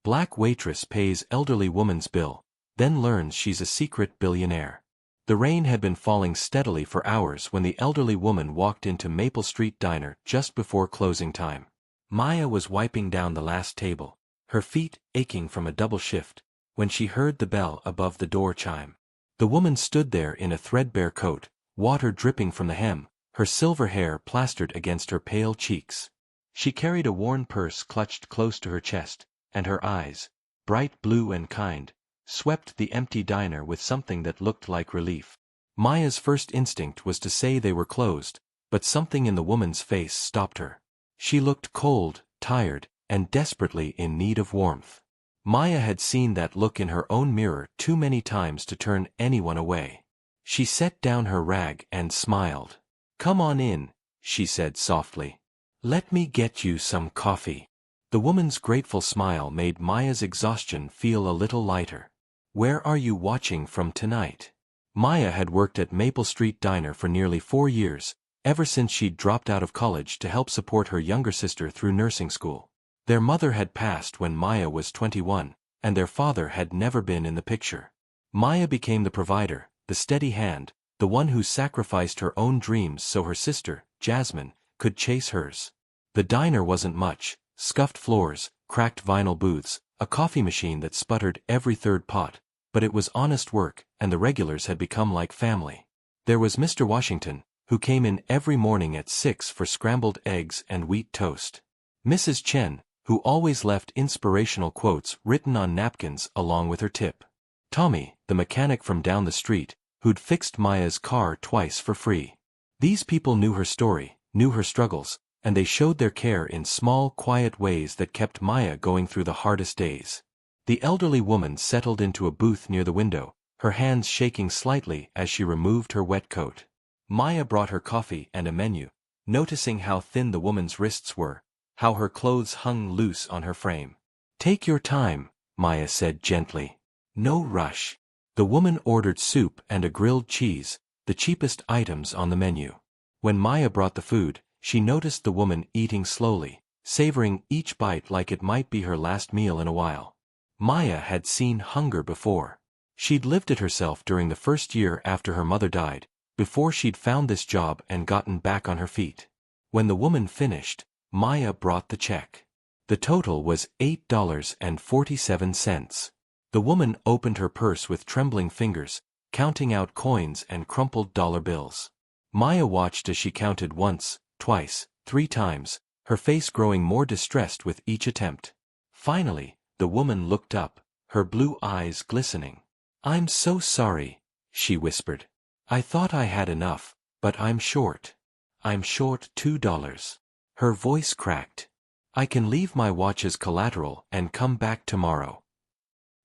Black waitress pays elderly woman's bill, then learns she's a secret billionaire. The rain had been falling steadily for hours when the elderly woman walked into Maple Street Diner just before closing time. Maya was wiping down the last table, her feet aching from a double shift, when she heard the bell above the door chime. The woman stood there in a threadbare coat, water dripping from the hem, her silver hair plastered against her pale cheeks. She carried a worn purse clutched close to her chest, and her eyes, bright blue and kind, swept the empty diner with something that looked like relief. Maya's first instinct was to say they were closed, but something in the woman's face stopped her. She looked cold, tired, and desperately in need of warmth. Maya had seen that look in her own mirror too many times to turn anyone away. She set down her rag and smiled. "Come on in," she said softly. "Let me get you some coffee." The woman's grateful smile made Maya's exhaustion feel a little lighter. "Where are you watching from tonight?" Maya had worked at Maple Street Diner for nearly 4 years, ever since she'd dropped out of college to help support her younger sister through nursing school. Their mother had passed when Maya was 21, and their father had never been in the picture. Maya became the provider, the steady hand, the one who sacrificed her own dreams so her sister, Jasmine, could chase hers. The diner wasn't much: scuffed floors, cracked vinyl booths, a coffee machine that sputtered every third pot, but it was honest work, and the regulars had become like family. There was Mr. Washington, who came in every morning at 6 for scrambled eggs and wheat toast. Mrs. Chen, who always left inspirational quotes written on napkins along with her tip. Tommy, the mechanic from down the street, who'd fixed Maya's car twice for free. These people knew her story, knew her struggles, and they showed their care in small, quiet ways that kept Maya going through the hardest days. The elderly woman settled into a booth near the window, her hands shaking slightly as she removed her wet coat. Maya brought her coffee and a menu, noticing how thin the woman's wrists were, how her clothes hung loose on her frame. "Take your time," Maya said gently. "No rush." The woman ordered soup and a grilled cheese, the cheapest items on the menu. When Maya brought the food, she noticed the woman eating slowly, savoring each bite like it might be her last meal in a while. Maya had seen hunger before. She'd lived it herself during the first year after her mother died, before she'd found this job and gotten back on her feet. When the woman finished, Maya brought the check. The total was $8.47. The woman opened her purse with trembling fingers, counting out coins and crumpled dollar bills. Maya watched as she counted once, twice, 3 times, her face growing more distressed with each attempt. Finally, the woman looked up, her blue eyes glistening. "I'm so sorry," she whispered. "I thought I had enough, but I'm short. I'm short $2. Her voice cracked. "I can leave my watch as collateral and come back tomorrow."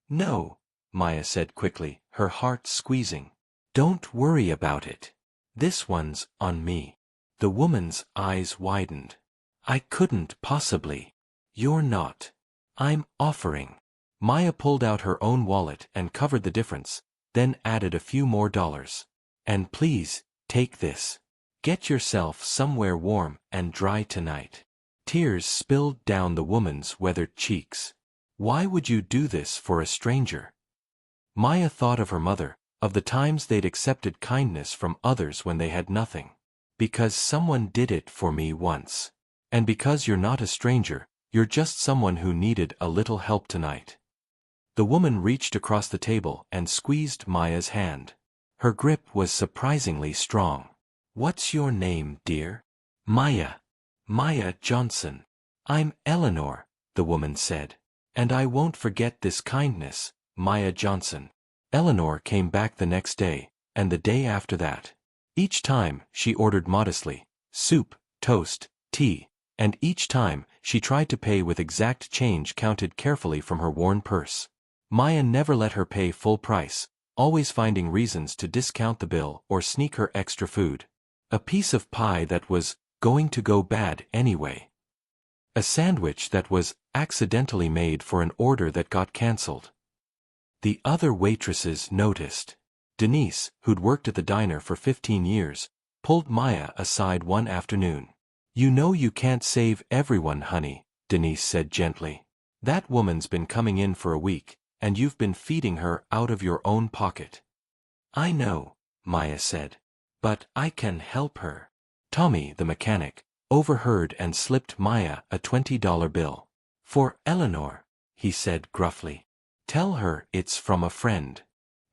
"No," Maya said quickly, her heart squeezing. "Don't worry about it. This one's on me." The woman's eyes widened. "I couldn't possibly." "You're not." "I'm offering." Maya pulled out her own wallet and covered the difference, then added a few more dollars. "And please, take this. Get yourself somewhere warm and dry tonight." Tears spilled down the woman's weathered cheeks. Why would you do this for a stranger? Maya thought of her mother, of the times they'd accepted kindness from others when they had nothing. "Because someone did it for me once. And because you're not a stranger, you're just someone who needed a little help tonight." The woman reached across the table and squeezed Maya's hand. Her grip was surprisingly strong. "What's your name, dear?" "Maya. Maya Johnson." "I'm Eleanor," the woman said. "And I won't forget this kindness, Maya Johnson." Eleanor came back the next day, and the day after that. Each time, she ordered modestly, soup, toast, tea, and each time, she tried to pay with exact change counted carefully from her worn purse. Maya never let her pay full price, always finding reasons to discount the bill or sneak her extra food. A piece of pie that was going to go bad anyway. A sandwich that was accidentally made for an order that got cancelled. The other waitresses noticed. Denise, who'd worked at the diner for 15 years, pulled Maya aside one afternoon. "You know you can't save everyone, honey," Denise said gently. That woman's been coming in for a week, and you've been feeding her out of your own pocket. I know, Maya said. But I can help her. Tommy, the mechanic, overheard and slipped Maya a $20 bill. For Eleanor, he said gruffly. Tell her it's from a friend.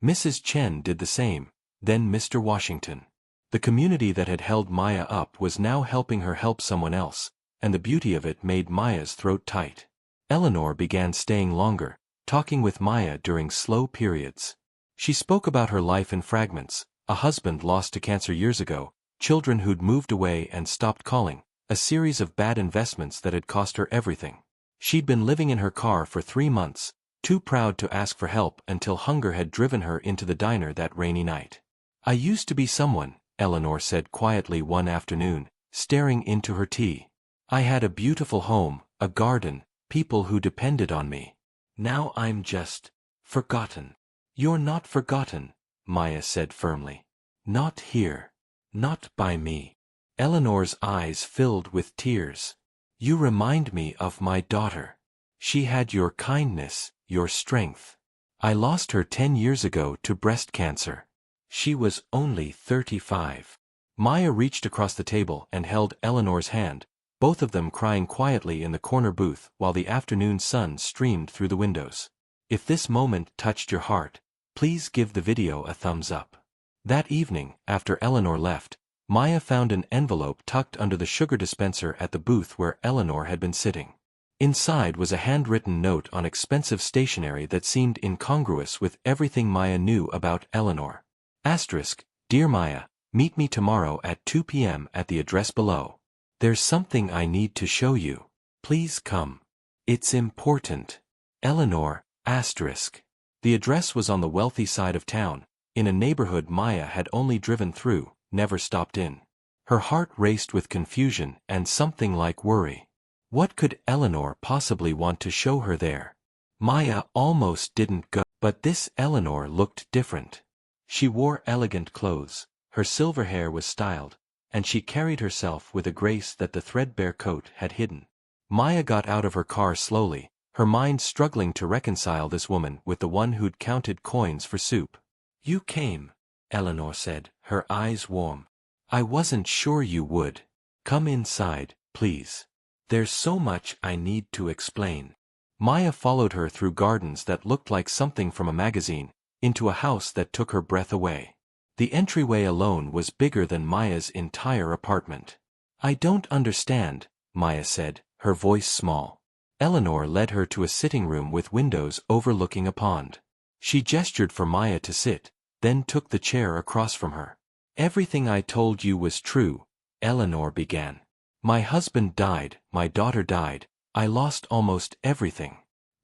Mrs. Chen did the same, then Mr. Washington. The community that had held Maya up was now helping her help someone else, and the beauty of it made Maya's throat tight. Eleanor began staying longer, talking with Maya during slow periods. She spoke about her life in fragments, a husband lost to cancer years ago, children who'd moved away and stopped calling, a series of bad investments that had cost her everything. She'd been living in her car for 3 months, too proud to ask for help until hunger had driven her into the diner that rainy night. I used to be someone, Eleanor said quietly one afternoon, staring into her tea. I had a beautiful home, a garden, people who depended on me. Now I'm just forgotten. You're not forgotten, Maya said firmly. Not here. Not by me. Eleanor's eyes filled with tears. You remind me of my daughter. She had your kindness, your strength. I lost her 10 years ago to breast cancer. She was only 35. Maya reached across the table and held Eleanor's hand, both of them crying quietly in the corner booth while the afternoon sun streamed through the windows. If this moment touched your heart, please give the video a thumbs up. That evening, after Eleanor left, Maya found an envelope tucked under the sugar dispenser at the booth where Eleanor had been sitting. Inside was a handwritten note on expensive stationery that seemed incongruous with everything Maya knew about Eleanor. Asterisk, Dear Maya, meet me tomorrow at 2 p.m. at the address below. There's something I need to show you. Please come. It's important. Eleanor, asterisk. The address was on the wealthy side of town, in a neighborhood Maya had only driven through, never stopped in. Her heart raced with confusion and something like worry. What could Eleanor possibly want to show her there? Maya almost didn't go, but this Eleanor looked different. She wore elegant clothes, her silver hair was styled, and she carried herself with a grace that the threadbare coat had hidden. Maya got out of her car slowly, her mind struggling to reconcile this woman with the one who'd counted coins for soup. You came, Eleanor said, her eyes warm. I wasn't sure you would. Come inside, please. There's so much I need to explain. Maya followed her through gardens that looked like something from a magazine, into a house that took her breath away. The entryway alone was bigger than Maya's entire apartment. I don't understand, Maya said, her voice small. Eleanor led her to a sitting room with windows overlooking a pond. She gestured for Maya to sit, then took the chair across from her. Everything I told you was true, Eleanor began. My husband died, my daughter died, I lost almost everything.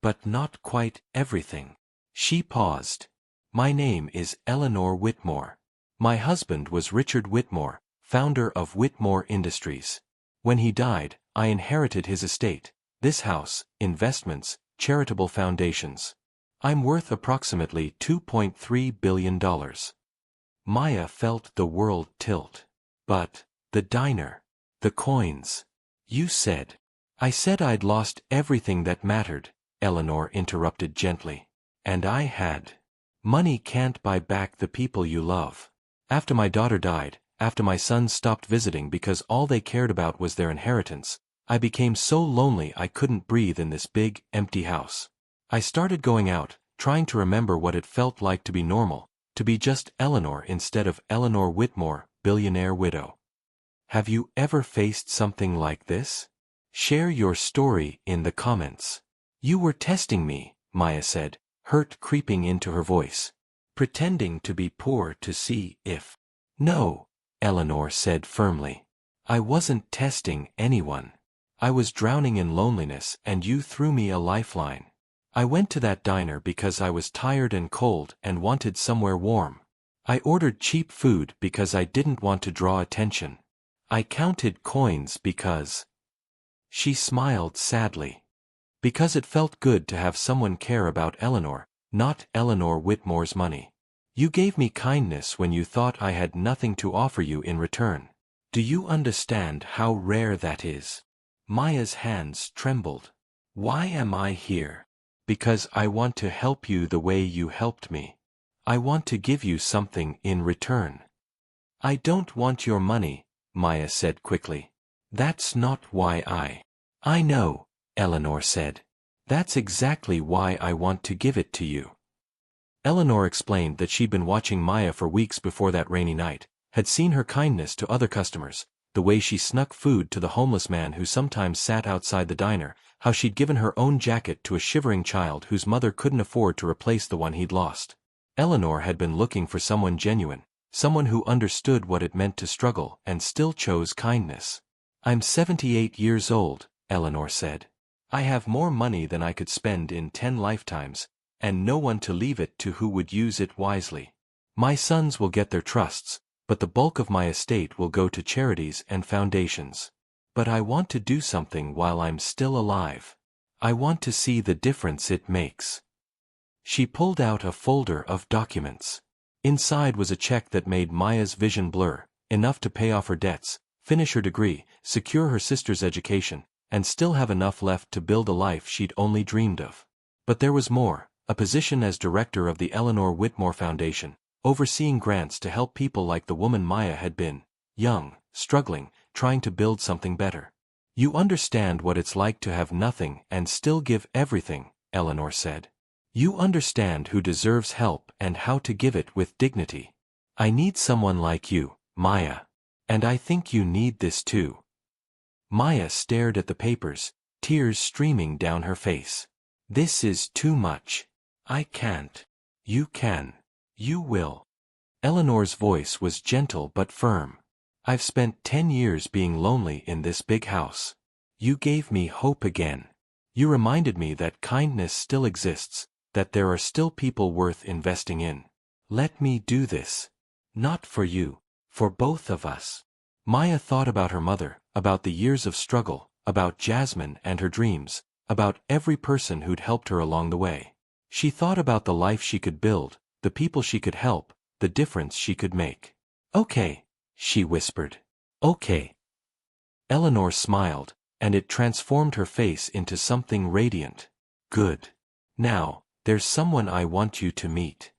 But not quite everything. She paused. My name is Eleanor Whitmore. My husband was Richard Whitmore, founder of Whitmore Industries. When he died, I inherited his estate, this house, investments, charitable foundations. I'm worth approximately $2.3 billion. Maya felt the world tilt. But, the diner, the coins. You said. I said I'd lost everything that mattered, Eleanor interrupted gently. And I had. Money can't buy back the people you love. After my daughter died, after my sons stopped visiting because all they cared about was their inheritance, I became so lonely I couldn't breathe in this big, empty house. I started going out, trying to remember what it felt like to be normal, to be just Eleanor instead of Eleanor Whitmore, billionaire widow. Have you ever faced something like this? Share your story in the comments. You were testing me, Maya said, hurt creeping into her voice. Pretending to be poor to see if. No, Eleanor said firmly. I wasn't testing anyone. I was drowning in loneliness and you threw me a lifeline. I went to that diner because I was tired and cold and wanted somewhere warm. I ordered cheap food because I didn't want to draw attention. I counted coins because. She smiled sadly. Because it felt good to have someone care about Eleanor, not Eleanor Whitmore's money. You gave me kindness when you thought I had nothing to offer you in return. Do you understand how rare that is? Maya's hands trembled. Why am I here? Because I want to help you the way you helped me. I want to give you something in return. I don't want your money, Maya said quickly. That's not why I know, Eleanor said. That's exactly why I want to give it to you. Eleanor explained that she'd been watching Maya for weeks before that rainy night, had seen her kindness to other customers, the way she snuck food to the homeless man who sometimes sat outside the diner, how she'd given her own jacket to a shivering child whose mother couldn't afford to replace the one he'd lost. Eleanor had been looking for someone genuine, someone who understood what it meant to struggle and still chose kindness. I'm 78 years old, Eleanor said. I have more money than I could spend in 10 lifetimes, and no one to leave it to who would use it wisely. My sons will get their trusts, but the bulk of my estate will go to charities and foundations. But I want to do something while I'm still alive. I want to see the difference it makes. She pulled out a folder of documents. Inside was a check that made Maya's vision blur, enough to pay off her debts, finish her degree, secure her sister's education, and still have enough left to build a life she'd only dreamed of. But there was more, a position as director of the Eleanor Whitmore Foundation, overseeing grants to help people like the woman Maya had been, young, struggling, trying to build something better. You understand what it's like to have nothing and still give everything, Eleanor said. You understand who deserves help and how to give it with dignity. I need someone like you, Maya. And I think you need this too. Maya stared at the papers, tears streaming down her face. This is too much. I can't. You can. You will. Eleanor's voice was gentle but firm. I've spent 10 years being lonely in this big house. You gave me hope again. You reminded me that kindness still exists, that there are still people worth investing in. Let me do this. Not for you, for both of us. Maya thought about her mother, about the years of struggle, about Jasmine and her dreams, about every person who'd helped her along the way. She thought about the life she could build, the people she could help, the difference she could make. Okay, she whispered. Okay. Eleanor smiled, and it transformed her face into something radiant. Good. Now, there's someone I want you to meet.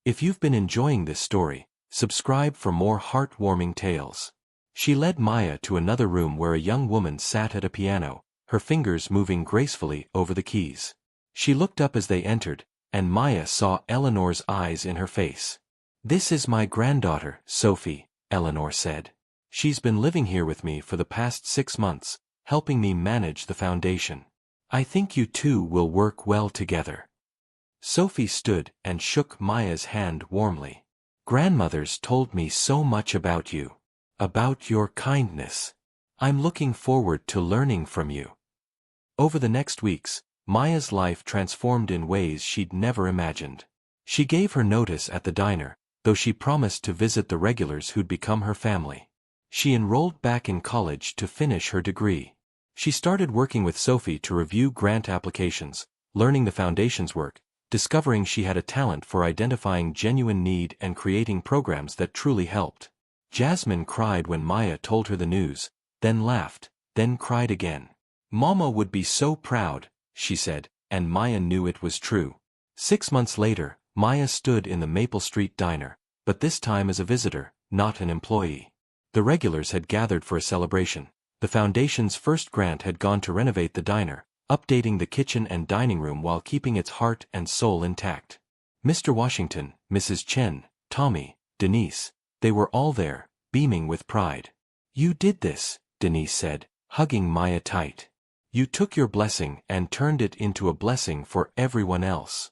If you've been enjoying this story, subscribe for more heartwarming tales. She led Maya to another room where a young woman sat at a piano, her fingers moving gracefully over the keys. She looked up as they entered, and Maya saw Eleanor's eyes in her face. This is my granddaughter, Sophie, Eleanor said. She's been living here with me for the past 6 months, helping me manage the foundation. I think you two will work well together. Sophie stood and shook Maya's hand warmly. Grandmother's told me so much about you. About your kindness. I'm looking forward to learning from you. Over the next weeks, Maya's life transformed in ways she'd never imagined. She gave her notice at the diner, though she promised to visit the regulars who'd become her family. She enrolled back in college to finish her degree. She started working with Sophie to review grant applications, learning the foundation's work, discovering she had a talent for identifying genuine need and creating programs that truly helped. Jasmine cried when Maya told her the news, then laughed, then cried again. Mama would be so proud, she said, and Maya knew it was true. 6 months later, Maya stood in the Maple Street diner, but this time as a visitor, not an employee. The regulars had gathered for a celebration. The foundation's first grant had gone to renovate the diner, updating the kitchen and dining room while keeping its heart and soul intact. Mr. Washington, Mrs. Chen, Tommy, Denise, they were all there, beaming with pride. You did this, Denise said, hugging Maya tight. You took your blessing and turned it into a blessing for everyone else.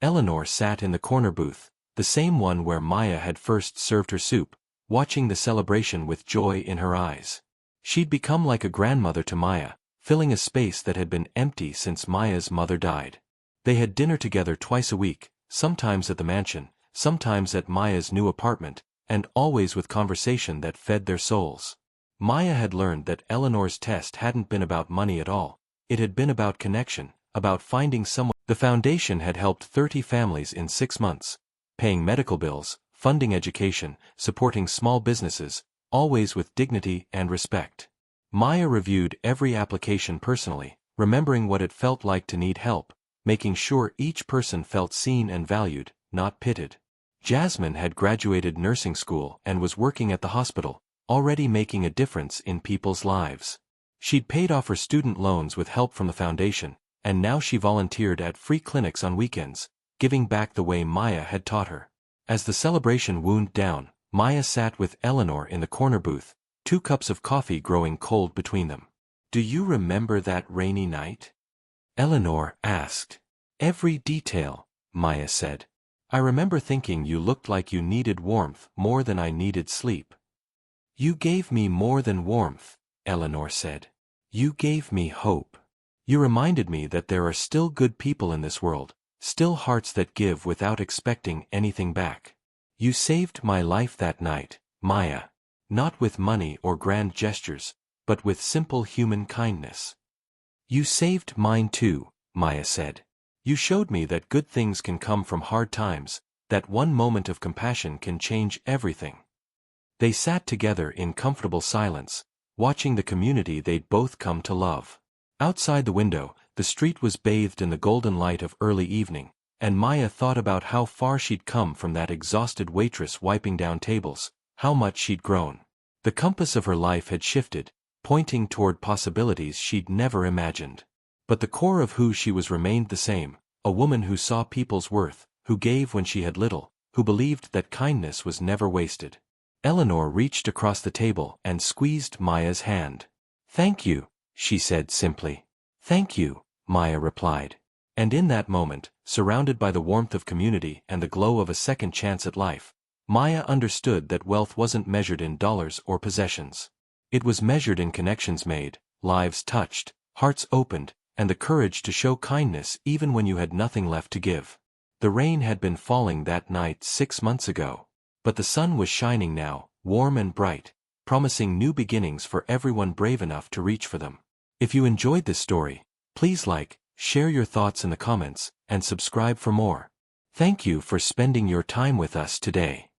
Eleanor sat in the corner booth, the same one where Maya had first served her soup, watching the celebration with joy in her eyes. She'd become like a grandmother to Maya, filling a space that had been empty since Maya's mother died. They had dinner together twice a week, sometimes at the mansion, sometimes at Maya's new apartment, and always with conversation that fed their souls. Maya had learned that Eleanor's test hadn't been about money at all. It had been about connection, about finding someone. The foundation had helped 30 families in 6 months, paying medical bills, funding education, supporting small businesses, always with dignity and respect. Maya reviewed every application personally, remembering what it felt like to need help, making sure each person felt seen and valued, not pitied. Jasmine had graduated nursing school and was working at the hospital, already making a difference in people's lives. She'd paid off her student loans with help from the foundation, and now she volunteered at free clinics on weekends, giving back the way Maya had taught her. As the celebration wound down, Maya sat with Eleanor in the corner booth, 2 cups of coffee growing cold between them. "Do you remember that rainy night?" Eleanor asked. "Every detail," Maya said. "I remember thinking you looked like you needed warmth more than I needed sleep." "You gave me more than warmth," Eleanor said. "You gave me hope. You reminded me that there are still good people in this world, still hearts that give without expecting anything back. You saved my life that night, Maya. Not with money or grand gestures, but with simple human kindness." "You saved mine too," Maya said. "You showed me that good things can come from hard times, that one moment of compassion can change everything." They sat together in comfortable silence, watching the community they'd both come to love. Outside the window, the street was bathed in the golden light of early evening, and Maya thought about how far she'd come from that exhausted waitress wiping down tables, how much she'd grown. The compass of her life had shifted, pointing toward possibilities she'd never imagined. But the core of who she was remained the same, a woman who saw people's worth, who gave when she had little, who believed that kindness was never wasted. Eleanor reached across the table and squeezed Maya's hand. "Thank you," she said simply. "Thank you," Maya replied. And in that moment, surrounded by the warmth of community and the glow of a second chance at life, Maya understood that wealth wasn't measured in dollars or possessions. It was measured in connections made, lives touched, hearts opened, and the courage to show kindness even when you had nothing left to give. The rain had been falling that night 6 months ago. But the sun was shining now, warm and bright, promising new beginnings for everyone brave enough to reach for them. If you enjoyed this story, please like, share your thoughts in the comments, and subscribe for more. Thank you for spending your time with us today.